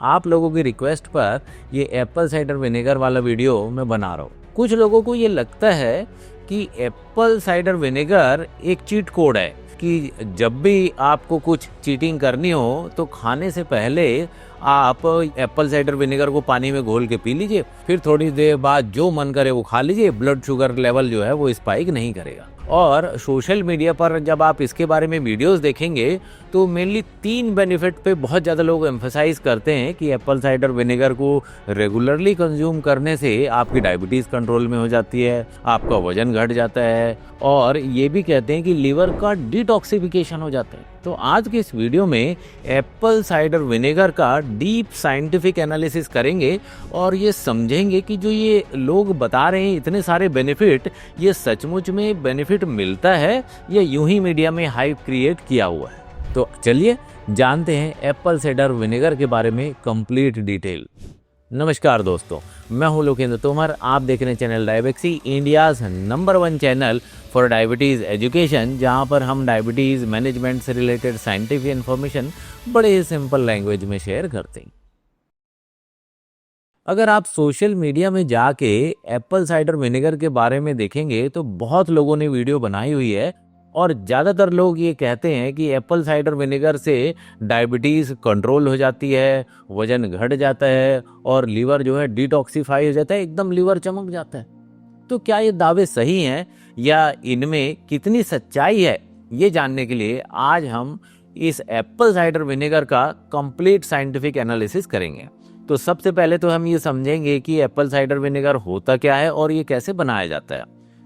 आप लोगों की रिक्वेस्ट पर ये एप्पल साइडर विनेगर वाला वीडियो मैं बना रहा हूँ। कुछ लोगों को ये लगता है कि एप्पल साइडर विनेगर एक चीट कोड है कि जब भी आपको कुछ चीटिंग करनी हो तो खाने से पहले आप एप्पल साइडर विनेगर को पानी में घोल के पी लीजिए, फिर थोड़ी देर बाद जो मन करे वो खा लीजिए। ब्लड शुगर लेवल जो है वो स्पाइक नहीं करेगा। और सोशल मीडिया पर जब आप इसके बारे में वीडियोस देखेंगे तो मेनली 3 बेनिफिट पे बहुत ज़्यादा लोग एम्फसाइज करते हैं कि एप्पल साइडर विनेगर को रेगुलरली कंज्यूम करने से आपकी डायबिटीज़ कंट्रोल में हो जाती है, आपका वजन घट जाता है, और ये भी कहते हैं कि लीवर का डिटॉक्सिफिकेशन हो जाता है। तो आज के इस वीडियो में एप्पल साइडर विनेगर का डीप साइंटिफिक एनालिसिस करेंगे और ये समझेंगे कि जो ये लोग बता रहे हैं इतने सारे बेनिफिट, ये सचमुच में बेनिफिट मिलता है या यूं ही मीडिया में हाइप क्रिएट किया हुआ है। तो चलिए जानते हैं एप्पल साइडर विनेगर के बारे में कंप्लीट डिटेल। नमस्कार दोस्तों, मैं हूं लोकेंद्र तोमर। आप देख रहे हैं channel Diabexy, India's number 1 channel for diabetes education, जहां पर हम डायबिटीज़ मैनेजमेंट से रिलेटेड साइंटिफिक इन्फॉर्मेशन बड़े ही सिंपल लैंग्वेज में शेयर करते हैं। अगर आप सोशल मीडिया में जाके एप्पल साइडर विनेगर के बारे में देखेंगे तो बहुत लोगों ने वीडियो बनाई हुई है और ज़्यादातर लोग ये कहते हैं कि एप्पल साइडर विनेगर से डायबिटीज़ कंट्रोल हो जाती है, वजन घट जाता है और लीवर जो है डिटॉक्सिफाई हो जाता है, एकदम लीवर चमक जाता है। तो क्या ये दावे सही हैं या इनमें कितनी सच्चाई है, ये जानने के लिए आज हम इस एप्पल साइडर विनेगर का कंप्लीट साइंटिफिक एनालिसिस करेंगे। तो सबसे पहले तो हम ये समझेंगे कि एप्पल साइडर विनेगर होता क्या है और ये कैसे बनाया जाता है।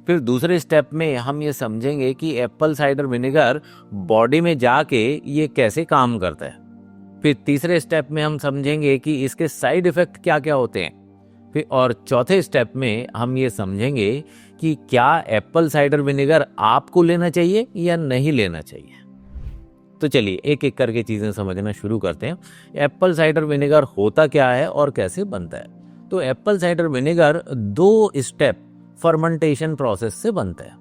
फिर दूसरे स्टेप में हम ये समझेंगे कि एप्पल साइडर विनेगर बॉडी में जाके ये कैसे काम करता है। फिर तीसरे स्टेप में हम समझेंगे कि इसके साइड इफ़ेक्ट क्या क्या होते हैं। फिर और चौथे स्टेप में हम ये समझेंगे कि क्या एप्पल साइडर विनेगर आपको लेना चाहिए या नहीं लेना चाहिए। तो चलिए एक एक करके चीज़ें समझना शुरू करते हैं। एप्पल साइडर विनेगर होता क्या है और कैसे बनता है। तो Apple cider vinegar 2 step fermentation process से बनता है।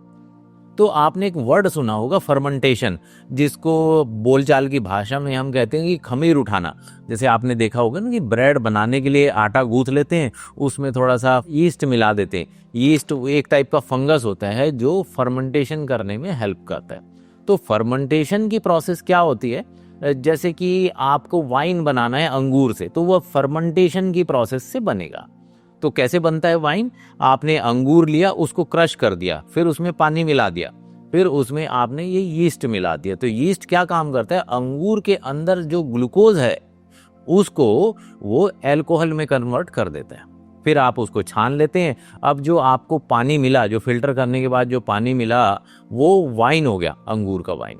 तो आपने एक वर्ड सुना होगा फर्मेंटेशन, जिसको बोलचाल की भाषा में हम कहते हैं कि खमीर उठाना। जैसे आपने देखा होगा ना कि ब्रेड बनाने के लिए आटा गूंथ लेते हैं, उसमें थोड़ा सा यीस्ट मिला देते हैं। यीस्ट एक टाइप का फंगस होता है जो फर्मेंटेशन करने में हेल्प करता है। तो फर्मेंटेशन की प्रोसेस क्या होती है, जैसे कि आपको वाइन बनाना है अंगूर से, तो वह फर्मेंटेशन की प्रोसेस से बनेगा। तो कैसे बनता है वाइन? आपने अंगूर लिया, उसको क्रश कर दिया, फिर उसमें पानी मिला दिया, फिर उसमें आपने ये यीस्ट मिला दिया। तो यीस्ट क्या काम करता है? अंगूर के अंदर जो ग्लूकोज है उसको वो अल्कोहल में कन्वर्ट कर देता है। फिर आप उसको छान लेते हैं। अब जो आपको पानी मिला, जो फिल्टर करने के बाद जो पानी मिला, वो वाइन हो गया, अंगूर का वाइन।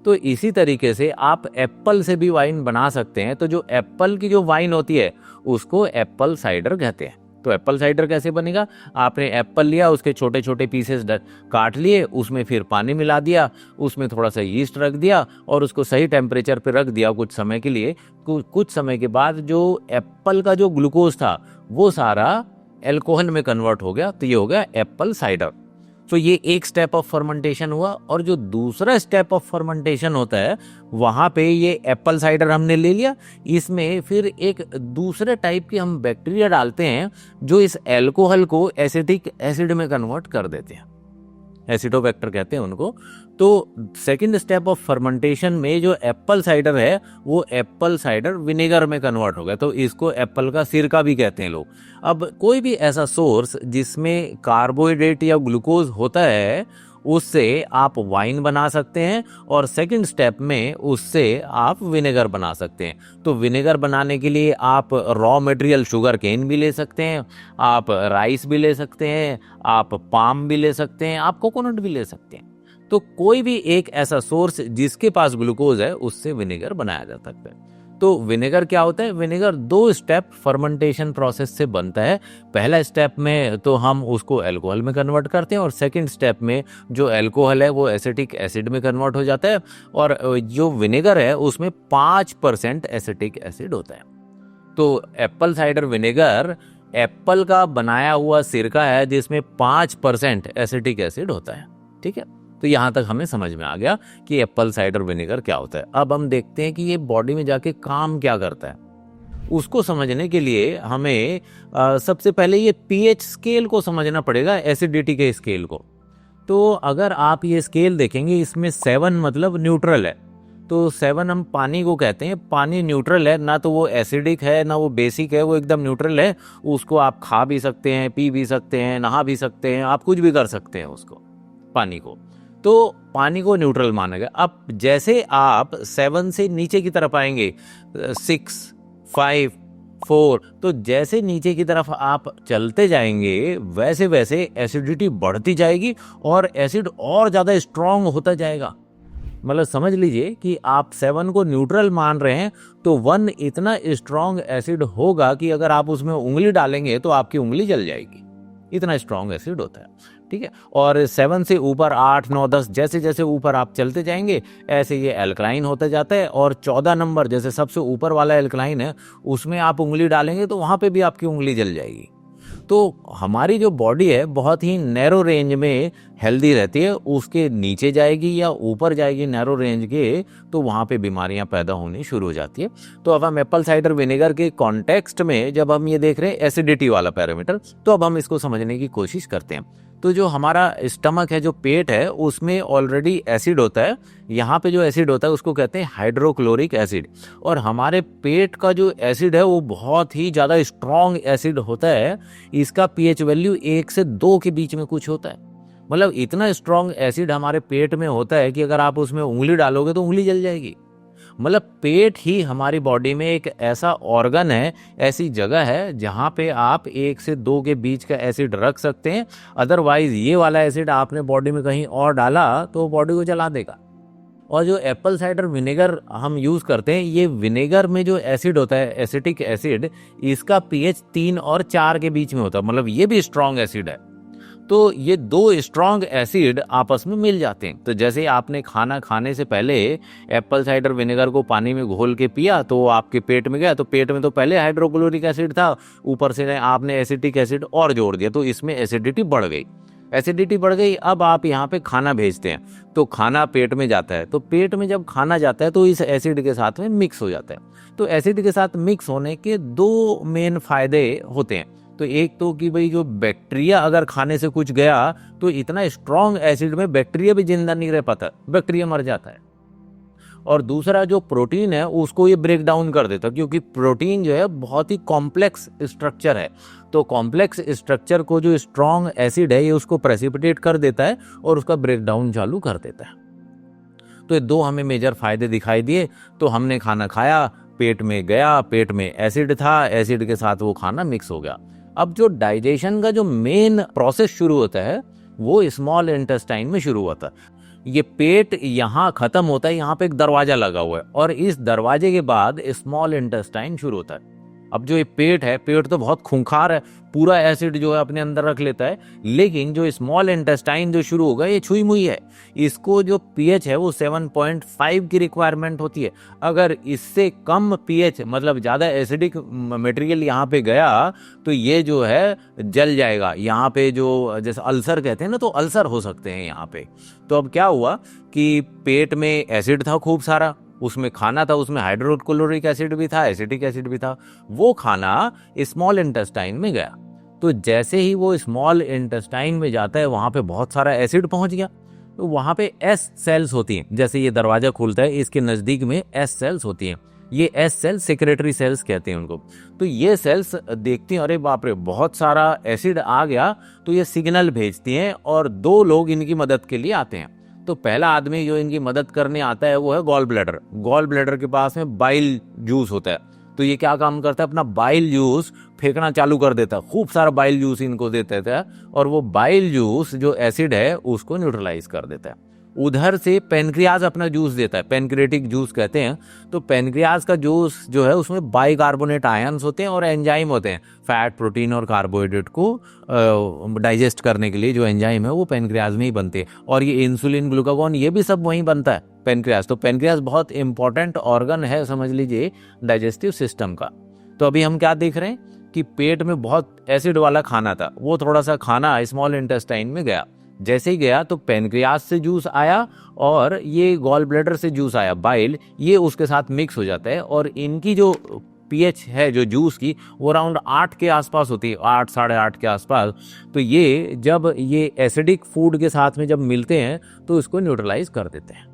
तो इसी तरीके से आप एप्पल से भी वाइन बना सकते हैं। तो जो एप्पल की जो वाइन होती है उसको एप्पल साइडर कहते हैं। तो एप्पल साइडर कैसे बनेगा? आपने एप्पल लिया, उसके छोटे छोटे पीसेस काट लिए, उसमें फिर पानी मिला दिया, उसमें थोड़ा सा यीस्ट रख दिया और उसको सही टेम्परेचर पे रख दिया कुछ समय के लिए। कुछ समय के बाद जो एप्पल का जो ग्लूकोज था वो सारा अल्कोहल में कन्वर्ट हो गया। तो ये हो गया एप्पल साइडर। तो ये एक स्टेप ऑफ फर्मेंटेशन हुआ। और जो दूसरा स्टेप ऑफ फर्मेंटेशन होता है वहां पे ये एप्पल साइडर हमने ले लिया, इसमें फिर एक दूसरे टाइप के हम बैक्टीरिया डालते हैं जो इस अल्कोहल को एसिटिक एसिड में कन्वर्ट कर देते हैं। एसिडोबैक्टर कहते हैं उनको। तो सेकंड स्टेप ऑफ फर्मेंटेशन में जो एप्पल साइडर है वो एप्पल साइडर विनेगर में कन्वर्ट हो गया। तो इसको एप्पल का सिरका भी कहते हैं लोग। अब कोई भी ऐसा सोर्स जिसमें कार्बोहाइड्रेट या ग्लूकोज होता है उससे आप वाइन बना सकते हैं और सेकंड स्टेप में उससे आप विनेगर बना सकते हैं। तो विनेगर बनाने के लिए आप रॉ मटेरियल शुगर केन भी ले सकते हैं, आप राइस भी ले सकते हैं, आप पाम भी ले सकते हैं, आप कोकोनट भी ले सकते हैं। तो कोई भी एक ऐसा सोर्स जिसके पास ग्लूकोज है उससे विनेगर बनाया जा सकता है। तो विनेगर क्या होता है? विनेगर 2 स्टेप फर्मेंटेशन प्रोसेस से बनता है। पहला स्टेप में तो हम उसको अल्कोहल में कन्वर्ट करते हैं और सेकंड स्टेप में जो अल्कोहल है वो एसिटिक एसिड में कन्वर्ट हो जाता है और जो विनेगर है उसमें 5% एसिटिक एसिड होता है। तो एप्पल साइडर विनेगर एप्पल का बनाया हुआ सिरका है जिसमें 5% एसिटिक एसिड होता है। ठीक है, तो यहाँ तक हमें समझ में आ गया कि एप्पल साइडर विनेगर क्या होता है। अब हम देखते हैं कि ये बॉडी में जाके काम क्या करता है। उसको समझने के लिए हमें सबसे पहले ये पीएच स्केल को समझना पड़ेगा, एसिडिटी के स्केल को। तो अगर आप ये स्केल देखेंगे, इसमें 7 मतलब न्यूट्रल है। तो 7 हम पानी को कहते हैं, पानी न्यूट्रल है, ना तो वो एसिडिक है ना वो बेसिक है, वो एकदम न्यूट्रल है। उसको आप खा भी सकते हैं, पी भी सकते हैं, नहा भी सकते हैं, आप कुछ भी कर सकते हैं उसको, पानी को। तो पानी को न्यूट्रल माना गया। अब जैसे आप 7 से नीचे की तरफ आएंगे, 6, 5, 4, तो जैसे नीचे की तरफ आप चलते जाएंगे वैसे वैसे एसिडिटी बढ़ती जाएगी और एसिड और ज़्यादा स्ट्रांग होता जाएगा। मतलब समझ लीजिए कि आप 7 को न्यूट्रल मान रहे हैं तो 1 इतना स्ट्रांग एसिड होगा कि अगर आप उसमें उंगली डालेंगे तो आपकी उंगली जल जाएगी, इतना स्ट्रांग एसिड होता है। ठीक है। और 7 से ऊपर 8, 9, 10 जैसे जैसे ऊपर आप चलते जाएंगे ऐसे ये एल्कलाइन होता जाता है। और 14 नंबर जैसे सबसे ऊपर वाला एल्कलाइन है, उसमें आप उंगली डालेंगे तो वहां पे भी आपकी उंगली जल जाएगी। तो हमारी जो बॉडी है बहुत ही नैरो रेंज में हेल्दी रहती है, उसके नीचे जाएगी या ऊपर जाएगी नैरो रेंज के तो वहाँ पे बीमारियां पैदा होनी शुरू हो जाती है। तो अब हम एप्पल साइडर विनेगर के कॉन्टेक्स्ट में जब हम ये देख रहे हैं एसिडिटी वाला पैरामीटर, तो अब हम इसको समझने की कोशिश करते हैं। तो जो हमारा स्टमक है, जो पेट है, उसमें ऑलरेडी एसिड होता है। यहाँ पे जो एसिड होता है उसको कहते हैं हाइड्रोक्लोरिक एसिड। और हमारे पेट का जो एसिड है वो बहुत ही ज़्यादा स्ट्रॉन्ग एसिड होता है। इसका पीएच वैल्यू 1 से 2 के बीच में कुछ होता है। मतलब इतना स्ट्रॉन्ग एसिड हमारे पेट में होता है कि अगर आप उसमें उंगली डालोगे तो उंगली जल जाएगी। मतलब पेट ही हमारी बॉडी में एक ऐसा ऑर्गन है, ऐसी जगह है जहाँ पे आप 1 से 2 के बीच का एसिड रख सकते हैं। अदरवाइज ये वाला एसिड आपने बॉडी में कहीं और डाला तो बॉडी को जला देगा। और जो एप्पल साइडर विनेगर हम यूज़ करते हैं, ये विनेगर में जो एसिड होता है, एसिटिक एसिड, इसका पीएच 3 और 4 के बीच में होता है। मतलब ये भी स्ट्रॉन्ग एसिड है। तो ये 2 स्ट्रॉन्ग एसिड आपस में मिल जाते हैं। तो जैसे आपने खाना खाने से पहले एप्पल साइडर विनेगर को पानी में घोल के पिया तो आपके पेट में गया, तो पेट में तो पहले हाइड्रोक्लोरिक एसिड था, ऊपर से आपने एसिटिक एसिड और जोड़ दिया तो इसमें एसिडिटी बढ़ गई। एसिडिटी बढ़ गई, अब आप यहाँ पे खाना भेजते हैं तो खाना पेट में जाता है। तो पेट में जब खाना जाता है तो इस एसिड के साथ में मिक्स हो जाता है। तो एसिड के साथ मिक्स होने के 2 मेन फायदे होते हैं। तो एक तो कि भाई जो बैक्टीरिया अगर खाने से कुछ गया तो इतना स्ट्रॉन्ग एसिड में बैक्टीरिया भी जिंदा नहीं रह पाता, बैक्टीरिया मर जाता है। और दूसरा जो प्रोटीन है उसको ये ब्रेक डाउन कर देता है, क्योंकि प्रोटीन जो है बहुत ही कॉम्प्लेक्स स्ट्रक्चर है। तो कॉम्प्लेक्स स्ट्रक्चर को जो स्ट्रॉन्ग एसिड है ये उसको प्रेसिपिटेट कर देता है और उसका ब्रेक डाउन चालू कर देता है। तो ये 2 हमें मेजर फायदे दिखाई दिए। तो हमने खाना खाया, पेट में गया, पेट में एसिड था, एसिड के साथ वो खाना मिक्स हो गया। अब जो डाइजेशन का जो मेन प्रोसेस शुरू होता है वो स्मॉल इंटेस्टाइन में शुरू होता है। ये पेट यहाँ खत्म होता है, यहाँ पे एक दरवाजा लगा हुआ है और इस दरवाजे के बाद स्मॉल इंटेस्टाइन शुरू होता है। अब जो ये पेट है, पेट तो बहुत खूंखार है, पूरा एसिड जो है अपने अंदर रख लेता है। लेकिन जो स्मॉल इंटेस्टाइन जो शुरू होगा ये छुई मुई है। इसको जो पीएच है वो 7.5 की रिक्वायरमेंट होती है। अगर इससे कम पीएच मतलब ज़्यादा एसिडिक मटेरियल यहाँ पे गया तो ये जो है जल जाएगा। यहाँ पे जो जैसे अल्सर कहते हैं ना, तो अल्सर हो सकते हैं यहाँ पे। तो अब क्या हुआ कि पेट में एसिड था खूब सारा, उसमें खाना था, उसमें हाइड्रोक्लोरिक एसिड भी था, एसिटिक एसिड भी था। वो खाना स्मॉल इंटेस्टाइन में गया। तो जैसे ही वो स्मॉल इंटेस्टाइन में जाता है वहां पे बहुत सारा एसिड पहुंच गया। तो वहां पे एस सेल्स होती हैं। जैसे ये दरवाजा खुलता है इसके नजदीक में एस सेल्स होती हैं। ये एस सेल्स सेक्रेटरी सेल्स कहते हैं उनको। तो ये सेल्स देखती हैं अरे बाप रे बहुत सारा एसिड आ गया, तो ये सिग्नल भेजती हैं और 2 लोग इनकी मदद के लिए आते हैं। तो पहला आदमी जो इनकी मदद करने आता है वो है गॉल ब्लैडर। गॉल ब्लैडर के पास में बाइल जूस होता है। तो ये क्या काम करता है, अपना बाइल जूस फेंकना चालू कर देता है। खूब सारा बाइल जूस इनको देता है और वो बाइल जूस जो एसिड है उसको न्यूट्रलाइज कर देता है। उधर से पेनक्रियाज अपना जूस देता है, पेनक्रियाटिक जूस कहते हैं। तो पेनक्रियाज का जूस जो है उसमें बाइकार्बोनेट आयंस होते हैं और एंजाइम होते हैं। फैट, प्रोटीन और कार्बोहाइड्रेट को डाइजेस्ट करने के लिए जो एंजाइम है वो पेनक्रियाज में ही बनते हैं। और ये इंसुलिन, ग्लूकागॉन ये भी सब वहीं बनता है, पेनक्रियाज। तो पेनक्रियाज बहुत इंपॉर्टेंट ऑर्गन है समझ लीजिए डाइजेस्टिव सिस्टम का। तो अभी हम क्या देख रहे हैं कि पेट में बहुत एसिड वाला खाना था, वो थोड़ा सा खाना स्मॉल इंटेस्टाइन में गया। जैसे ही गया तो पेनक्रियाज से जूस आया और ये गॉल ब्लैडर से जूस आया, बाइल, ये उसके साथ मिक्स हो जाता है और इनकी जो पीएच है जो जूस की वो अराउंड 8 के आसपास होती है, 8 8.5 के आसपास। तो ये जब ये एसिडिक फूड के साथ में जब मिलते हैं तो इसको न्यूट्रलाइज कर देते हैं।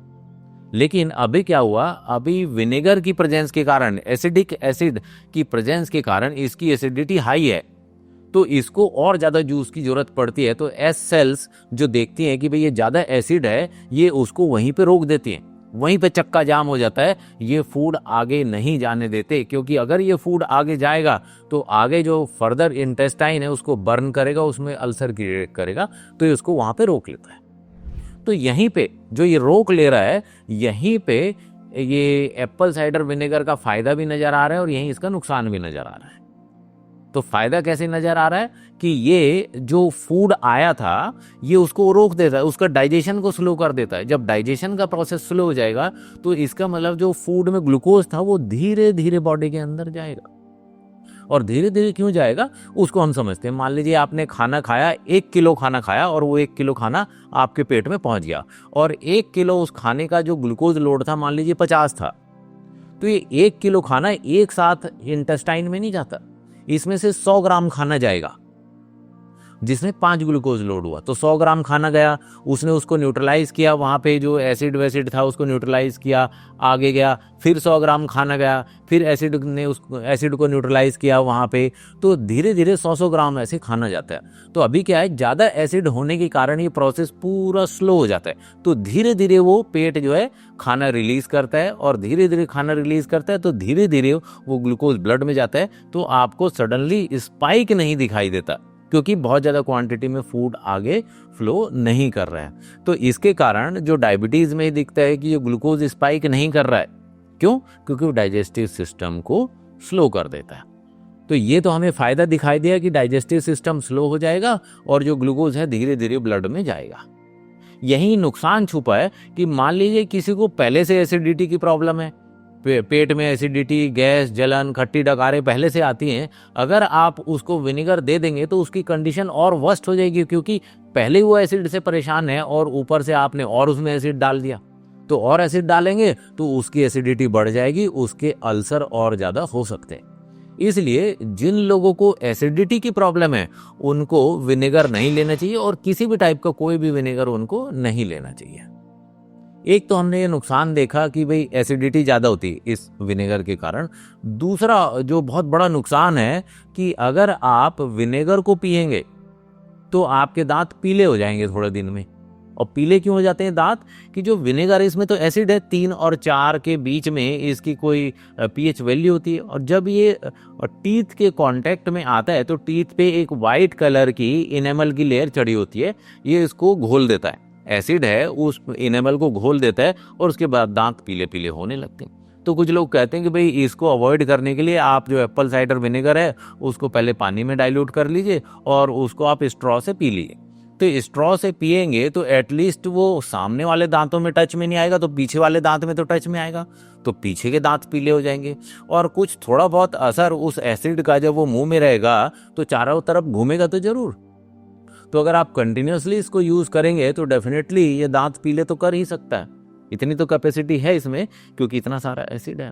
लेकिन अभी क्या हुआ, अभी विनेगर की प्रेजेंस के कारण, एसिडिक एसिड की प्रेजेंस के कारण इसकी एसिडिटी हाई है, तो इसको और ज्यादा जूस की जरूरत पड़ती है। तो एस सेल्स जो देखती हैं कि भाई ये ज्यादा एसिड है, ये उसको वहीं पे रोक देती हैं, वहीं पे चक्का जाम हो जाता है, ये फूड आगे नहीं जाने देते। क्योंकि अगर ये फूड आगे जाएगा तो आगे जो फर्दर इंटेस्टाइन है उसको बर्न करेगा, उसमें अल्सर क्रिएट करेगा, तो इसको वहां पे रोक लेता है। तो यहीं पे जो ये रोक ले रहा है, यहीं पे ये एप्पल साइडर विनेगर का फायदा भी नजर आ रहा है और यहीं इसका नुकसान भी नजर आ रहा है। तो फायदा कैसे नजर आ रहा है कि ये जो फूड आया था ये उसको रोक देता है, उसका डाइजेशन को स्लो कर देता है। जब डाइजेशन का प्रोसेस स्लो हो जाएगा तो इसका मतलब जो फूड में ग्लूकोज था वो धीरे धीरे बॉडी के अंदर जाएगा। और धीरे धीरे क्यों जाएगा उसको हम समझते हैं। मान लीजिए आपने खाना खाया, 1 किलो खाना खाया और वो 1 किलो खाना आपके पेट में पहुंच गया, और 1 किलो उस खाने का जो ग्लूकोज लोड था मान लीजिए 50 था, तो ये 1 किलो खाना एक साथ इंटेस्टाइन में नहीं जाता, इसमें से 100 ग्राम खाना जाएगा जिसमें 5 ग्लूकोज लोड हुआ। तो 100 ग्राम खाना गया, उसने उसको न्यूट्रलाइज किया, वहां पे जो एसिड वैसिड था उसको न्यूट्रलाइज किया, आगे गया, फिर 100 ग्राम खाना गया, फिर एसिड ने उस एसिड को न्यूट्रलाइज किया वहां पे, तो धीरे धीरे 100 ग्राम ऐसे खाना जाता है। तो अभी क्या है, ज्यादा एसिड होने के कारण ये प्रोसेस पूरा स्लो हो जाता है। तो धीरे धीरे वो पेट जो है खाना रिलीज करता है, और धीरे धीरे खाना रिलीज करता है तो धीरे धीरे वो ग्लूकोज ब्लड में जाता है। तो आपको सडनली स्पाइक नहीं दिखाई देता, क्योंकि बहुत ज़्यादा क्वांटिटी में फूड आगे फ्लो नहीं कर रहा है। तो इसके कारण जो डायबिटीज़ में दिखता है कि ये ग्लूकोज स्पाइक नहीं कर रहा है, क्यों? क्योंकि वो डाइजेस्टिव सिस्टम को स्लो कर देता है। तो ये तो हमें फ़ायदा दिखाई दिया कि डाइजेस्टिव सिस्टम स्लो हो जाएगा और जो ग्लूकोज है धीरे धीरे ब्लड में जाएगा। यही नुकसान छुपा है कि मान लीजिए किसी को पहले से एसिडिटी की प्रॉब्लम है, पेट में एसिडिटी, गैस, जलन, खट्टी डकारें पहले से आती हैं, अगर आप उसको विनेगर दे देंगे तो उसकी कंडीशन और वर्स्ट हो जाएगी, क्योंकि पहले वो एसिड से परेशान है और ऊपर से आपने और उसमें एसिड डाल दिया। तो और एसिड डालेंगे तो उसकी एसिडिटी बढ़ जाएगी, उसके अल्सर और ज्यादा हो सकते हैं। इसलिए जिन लोगों को एसिडिटी की प्रॉब्लम है उनको विनेगर नहीं लेना चाहिए, और किसी भी टाइप का कोई भी विनेगर उनको नहीं लेना चाहिए। एक तो हमने ये नुकसान देखा कि भाई एसिडिटी ज़्यादा होती है इस विनेगर के कारण। दूसरा जो बहुत बड़ा नुकसान है कि अगर आप विनेगर को पिएंगे तो आपके दांत पीले हो जाएंगे थोड़े दिन में। और पीले क्यों हो जाते हैं दांत? कि जो विनेगर इसमें तो एसिड है, 3 और 4 के बीच में इसकी कोई पीएच वैल्यू होती है, और जब ये टीथ के कांटेक्ट में आता है तो टीथ पे एक वाइट कलर की इनेमल की लेयर चढ़ी होती है, ये इसको घोल देता है, एसिड है उस इनेमल को घोल देता है, और उसके बाद दांत पीले पीले होने लगते हैं। तो कुछ लोग कहते हैं कि भाई इसको अवॉइड करने के लिए आप जो एप्पल साइडर विनेगर है उसको पहले पानी में डाइल्यूट कर लीजिए और उसको आप स्ट्रॉ से पी लीजिए। तो स्ट्रॉ से पिएंगे तो एटलीस्ट वो सामने वाले दांतों में टच में नहीं आएगा, तो पीछे वाले दांत में तो टच में आएगा, तो पीछे के दांत पीले हो जाएंगे। और कुछ थोड़ा बहुत असर उस एसिड का जब वो मुंह में रहेगा तो चारों तरफ घूमेगा तो जरूर। तो अगर आप कंटिन्यूअसली इसको यूज करेंगे तो डेफिनेटली ये दांत पीले तो कर ही सकता है, इतनी तो कैपेसिटी है इसमें, क्योंकि इतना सारा एसिड है।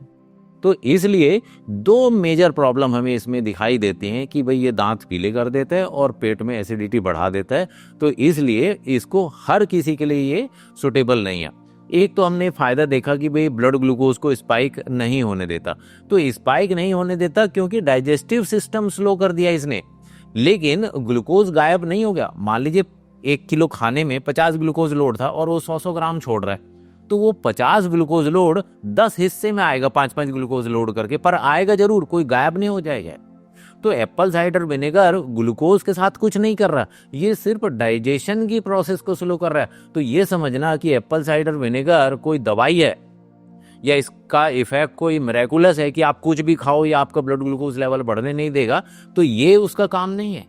तो इसलिए 2 मेजर प्रॉब्लम हमें इसमें दिखाई देती हैं कि भाई ये दांत पीले कर देता है और पेट में एसिडिटी बढ़ा देता है। तो इसलिए इसको हर किसी के लिए ये सुटेबल नहीं है। एक तो हमने फायदा देखा कि भाई ब्लड ग्लूकोज को स्पाइक नहीं होने देता, तो स्पाइक नहीं होने देता क्योंकि डाइजेस्टिव सिस्टम स्लो कर दिया इसने, लेकिन ग्लूकोज गायब नहीं हो गया। मान लीजिए 1 किलो खाने में 50 ग्लूकोज लोड था और वो 100 ग्राम छोड़ रहा है, तो वो 50 ग्लूकोज लोड 10 हिस्से में आएगा, 5-5 ग्लूकोज लोड करके, पर आएगा जरूर, कोई गायब नहीं हो जाएगा। तो एप्पल साइडर विनेगर ग्लूकोज के साथ कुछ नहीं कर रहा, ये सिर्फ डाइजेशन की प्रोसेस को स्लो कर रहा है। तो ये समझना कि एप्पल साइडर विनेगर कोई दवाई है या इसका इफेक्ट कोई मिरेकुलस है कि आप कुछ भी खाओ या आपका ब्लड ग्लूकोज लेवल बढ़ने नहीं देगा, तो ये उसका काम नहीं है।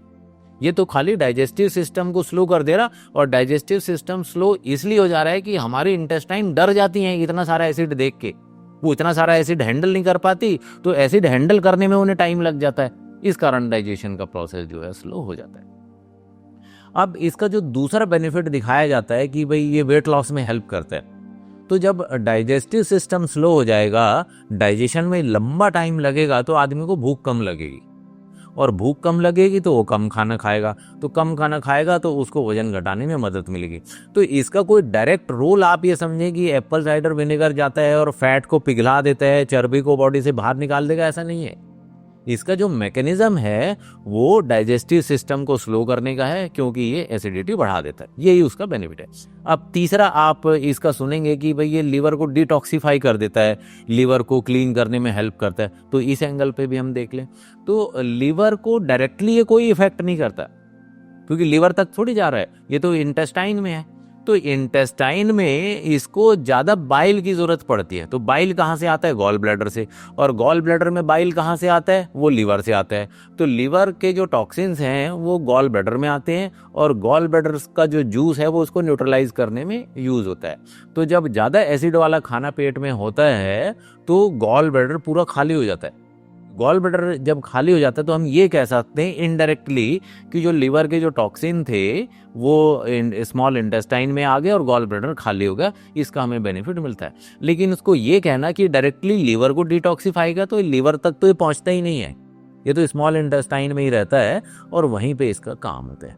ये तो खाली डाइजेस्टिव सिस्टम को स्लो कर दे रहा, और डाइजेस्टिव सिस्टम स्लो इसलिए हो जा रहा है कि हमारी इंटेस्टाइन डर जाती हैं इतना सारा एसिड देख के, वो इतना सारा एसिड हैंडल नहीं कर पाती, तो एसिड हैंडल करने में उन्हें टाइम लग जाता है, इस कारण डाइजेशन का प्रोसेस जो है स्लो हो जाता है। अब इसका जो दूसरा बेनिफिट दिखाया जाता है कि भाई ये वेट लॉस में हेल्प करता है, तो जब डाइजेस्टिव सिस्टम स्लो हो जाएगा, डाइजेशन में लंबा टाइम लगेगा, तो आदमी को भूख कम लगेगी, और भूख कम लगेगी तो वो कम खाना खाएगा, तो कम खाना खाएगा तो उसको वजन घटाने में मदद मिलेगी। तो इसका कोई डायरेक्ट रोल आप ये समझें कि एप्पल साइडर विनेगर जाता है और फैट को पिघला देता है, चर्बी को बॉडी से बाहर निकाल देगा, ऐसा नहीं है। इसका जो मैकेनिज्म है वो डाइजेस्टिव सिस्टम को स्लो करने का है, क्योंकि ये एसिडिटी बढ़ा देता है, यही उसका बेनिफिट है। अब तीसरा आप इसका सुनेंगे कि भाई ये लीवर को डिटॉक्सिफाई कर देता है, लीवर को क्लीन करने में हेल्प करता है, तो इस एंगल पे भी हम देख लें तो लीवर को डायरेक्टली ये कोई इफेक्ट नहीं करता, क्योंकि लीवर तक थोड़ी जा रहा है, ये तो इंटेस्टाइन में है। तो इंटेस्टाइन में इसको ज़्यादा बाइल की ज़रूरत पड़ती है। तो बाइल कहाँ से आता है? गॉल ब्लैडर से। और गॉल ब्लैडर में बाइल कहाँ से आता है? वो लीवर से आता है। तो लीवर के जो टॉक्सिन्स हैं वो गॉल ब्लैडर में आते हैं, और गॉल ब्लैडर का जो जूस है वो उसको न्यूट्रलाइज करने में यूज़ होता है। तो जब ज़्यादा एसिड वाला खाना पेट में होता है तो गॉल ब्लैडर पूरा खाली हो जाता है। गॉल ब्लैडर जब खाली हो जाता है तो हम ये कह सकते हैं इनडायरेक्टली कि जो लीवर के जो टॉक्सिन थे वो स्मॉल इंटेस्टाइन में आ गए और गॉल ब्लैडर खाली हो गया, इसका हमें बेनिफिट मिलता है। लेकिन उसको ये कहना कि डायरेक्टली लीवर को डिटॉक्सिफाई तो लीवर तक तो ये पहुंचता ही नहीं है, ये तो स्मॉल इंटेस्टाइन में ही रहता है और वहीं पे इसका काम होता है।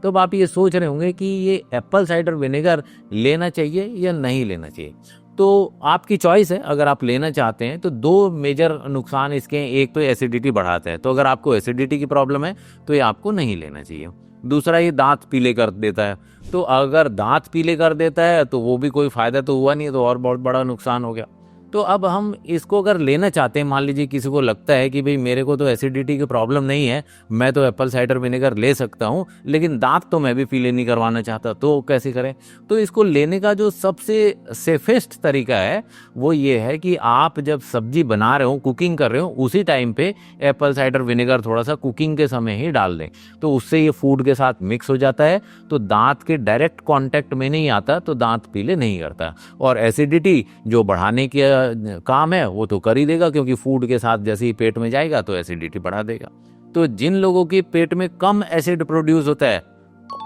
तो अब आप ये सोच रहे होंगे कि ये एप्पल साइडर विनेगर लेना चाहिए या नहीं लेना चाहिए। तो आपकी चॉइस है, अगर आप लेना चाहते हैं तो दो मेजर नुकसान इसके हैं। एक तो एसिडिटी बढ़ाता है, तो अगर आपको एसिडिटी की प्रॉब्लम है तो ये आपको नहीं लेना चाहिए। दूसरा, ये दांत पीले कर देता है, तो अगर दांत पीले कर देता है तो वो भी कोई फायदा तो हुआ नहीं, तो और बहुत बड़ा नुकसान हो गया। तो अब हम इसको अगर लेना चाहते हैं, मान लीजिए किसी को लगता है कि भाई मेरे को तो एसिडिटी की प्रॉब्लम नहीं है, मैं तो एप्पल साइडर विनेगर ले सकता हूँ, लेकिन दांत तो मैं भी पीले नहीं करवाना चाहता, तो कैसे करें? तो इसको लेने का जो सबसे सेफेस्ट तरीका है वो ये है कि आप जब सब्जी बना रहे हो, कुकिंग कर रहे हो, उसी टाइम पे एप्पल साइडर विनेगर थोड़ा सा कुकिंग के समय ही डाल दें, तो उससे ये फूड के साथ मिक्स हो जाता है, तो दांत के डायरेक्ट कॉन्टेक्ट में नहीं आता, तो दांत पीले नहीं करता। और एसिडिटी जो बढ़ाने के काम है वो तो कर ही देगा, क्योंकि फूड के साथ जैसे ही पेट में जाएगा तो एसिडिटी बढ़ा देगा। तो जिन लोगों के पेट में कम एसिड प्रोड्यूस होता है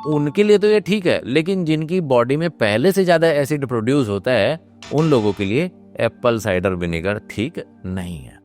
उनके लिए तो ये ठीक है, लेकिन जिनकी बॉडी में पहले से ज्यादा एसिड प्रोड्यूस होता है उन लोगों के लिए एप्पल साइडर विनेगर ठीक नहीं है।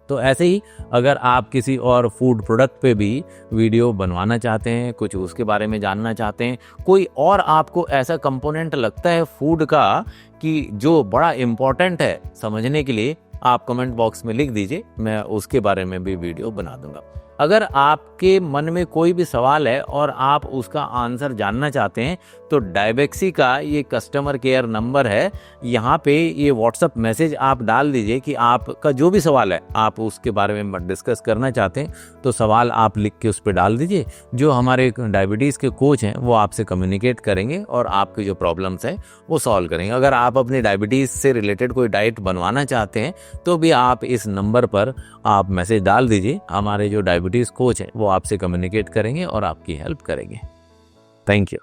तो ऐसे ही अगर आप किसी और फूड प्रोडक्ट पे भी वीडियो बनवाना चाहते हैं, कुछ उसके बारे में जानना चाहते हैं, कोई और आपको ऐसा कंपोनेंट लगता है फूड का कि जो बड़ा इम्पोर्टेंट है समझने के लिए, आप कमेंट बॉक्स में लिख दीजिए, मैं उसके बारे में भी वीडियो बना दूंगा। अगर आपके मन में कोई भी सवाल है और आप उसका आंसर जानना चाहते हैं तो डायबेक्सी का ये कस्टमर केयर नंबर है, यहाँ पे ये व्हाट्सअप मैसेज आप डाल दीजिए कि आपका जो भी सवाल है आप उसके बारे में डिस्कस करना चाहते हैं, तो सवाल आप लिख के उस पर डाल दीजिए। जो हमारे डायबिटीज़ के कोच हैं वो आपसे कम्युनिकेट करेंगे और आपकी जो प्रॉब्लम्स हैं वो सॉल्व करेंगे। अगर आप अपनी डायबिटीज़ से रिलेटेड कोई डाइट बनवाना चाहते हैं तो भी आप इस नंबर पर आप मैसेज डाल दीजिए, हमारे जो डायबिटीज़ कोच हैं वो आपसे कम्युनिकेट करेंगे और आपकी हेल्प करेंगे। Thank you.